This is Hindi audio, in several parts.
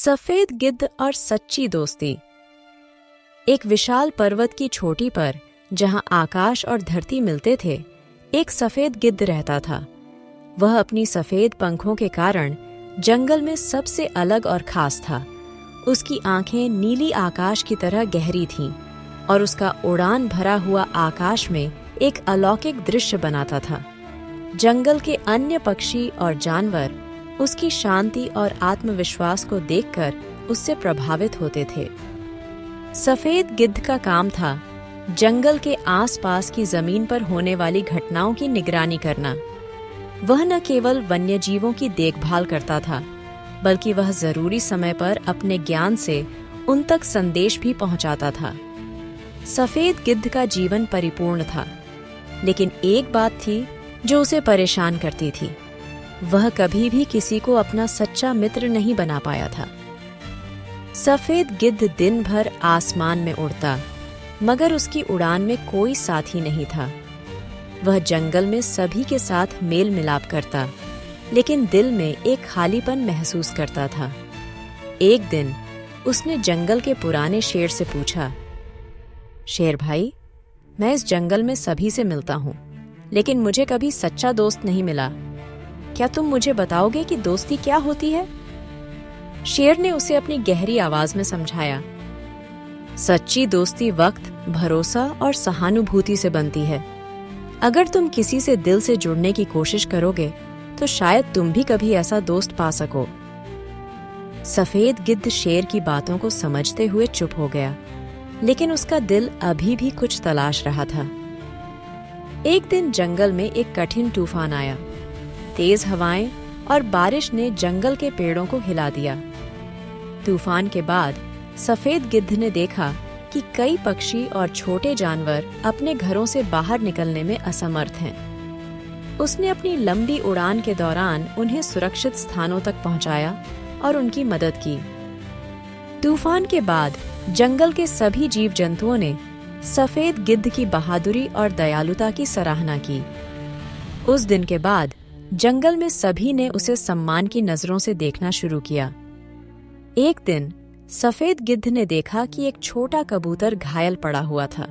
सफेद गिद्ध और सच्ची दोस्ती। एक विशाल पर्वत की चोटी पर, जहां आकाश और धरती मिलते थे, एक सफेद गिद्ध रहता था। वह अपनी सफेद पंखों के कारण जंगल में सबसे अलग और खास था। उसकी आंखें नीली आकाश की तरह गहरी थीं और उसका उड़ान भरा हुआ आकाश में एक अलौकिक दृश्य बनाता था। जंगल के अन्य पक्षी और जानवर उसकी शांति और आत्मविश्वास को देखकर उससे प्रभावित होते थे। सफेद गिद्ध का काम था जंगल के आसपास की जमीन पर होने वाली घटनाओं की निगरानी करना। वह न केवल वन्यजीवों की देखभाल करता था, बल्कि वह जरूरी समय पर अपने ज्ञान से उन तक संदेश भी पहुंचाता था। सफेद गिद्ध का जीवन परिपूर्ण था, लेकिन एक बात थी जो उसे परेशान करती थी। वह कभी भी किसी को अपना सच्चा मित्र नहीं बना पाया था। सफेद गिद्ध दिन भर आसमान में उड़ता, मगर उसकी उड़ान में कोई साथी नहीं था। वह जंगल में सभी के साथ मेल मिलाप करता, लेकिन दिल में एक खालीपन महसूस करता था। एक दिन उसने जंगल के पुराने शेर से पूछा, शेर भाई, मैं इस जंगल में सभी से मिलता हूँ, लेकिन मुझे कभी सच्चा दोस्त नहीं मिला। क्या तुम मुझे बताओगे कि दोस्ती क्या होती है? शेर ने उसे अपनी गहरी आवाज में समझाया, सच्ची दोस्ती वक्त, भरोसा और सहानुभूति से बनती है। अगर तुम किसी से दिल से जुड़ने की कोशिश करोगे, तो शायद तुम भी कभी ऐसा दोस्त पा सको। सफेद गिद्ध शेर की बातों को समझते हुए चुप हो गया, लेकिन उसका दिल अभी भी कुछ तलाश रहा था। एक दिन जंगल में एक कठिन तूफान आया। तेज हवाएं और बारिश ने जंगल के पेड़ों को हिला दिया। तूफान के बाद सफेद गिद्ध ने देखा कि कई पक्षी और छोटे जानवर अपने घरों से बाहर निकलने में असमर्थ हैं। उसने अपनी लंबी उड़ान के दौरान उन्हें सुरक्षित स्थानों तक पहुंचाया और उनकी मदद की। तूफान के बाद जंगल के सभी जीव जंतुओं ने सफेद गिद्ध की बहादुरी और दयालुता की सराहना की। उस दिन के बाद जंगल में सभी ने उसे सम्मान की नजरों से देखना शुरू किया। एक दिन सफेद गिद्ध ने देखा कि एक छोटा कबूतर घायल पड़ा हुआ था।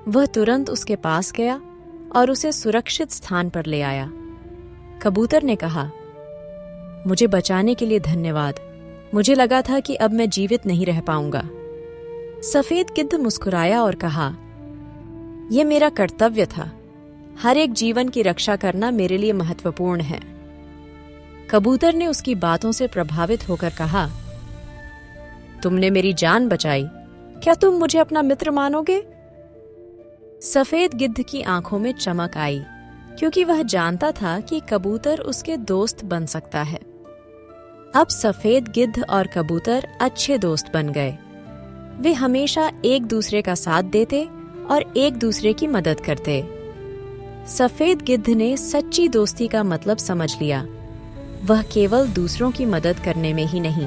वह तुरंत उसके पास गया और उसे सुरक्षित स्थान पर ले आया। कबूतर ने कहा, मुझे बचाने के लिए धन्यवाद। मुझे लगा था कि अब मैं जीवित नहीं रह पाऊंगा। सफेद गिद्ध मुस्कुराया और कहा, यह मेरा कर्तव्य था। हर एक जीवन की रक्षा करना मेरे लिए महत्वपूर्ण है। कबूतर ने उसकी बातों से प्रभावित होकर कहा, तुमने मेरी जान बचाई। क्या तुम मुझे अपना मित्र मानोगे? सफेद गिद्ध की आंखों में चमक आई, क्योंकि वह जानता था कि कबूतर उसके दोस्त बन सकता है। अब सफेद गिद्ध और कबूतर अच्छे दोस्त बन गए। वे हमेशा एक दूसरे का साथ देते और एक दूसरे की मदद करते। सफेद गिद्ध ने सच्ची दोस्ती का मतलब समझ लिया। वह केवल दूसरों की मदद करने में ही नहीं,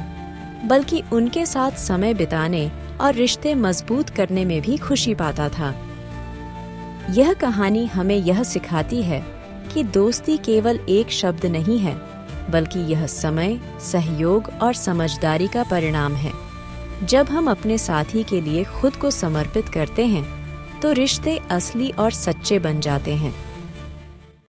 बल्कि उनके साथ समय बिताने और रिश्ते मजबूत करने में भी खुशी पाता था। यह कहानी हमें यह सिखाती है कि दोस्ती केवल एक शब्द नहीं है, बल्कि यह समय, सहयोग और समझदारी का परिणाम है। जब हम अपने साथी के लिए खुद को समर्पित करते हैं, तो रिश्ते असली और सच्चे बन जाते हैं।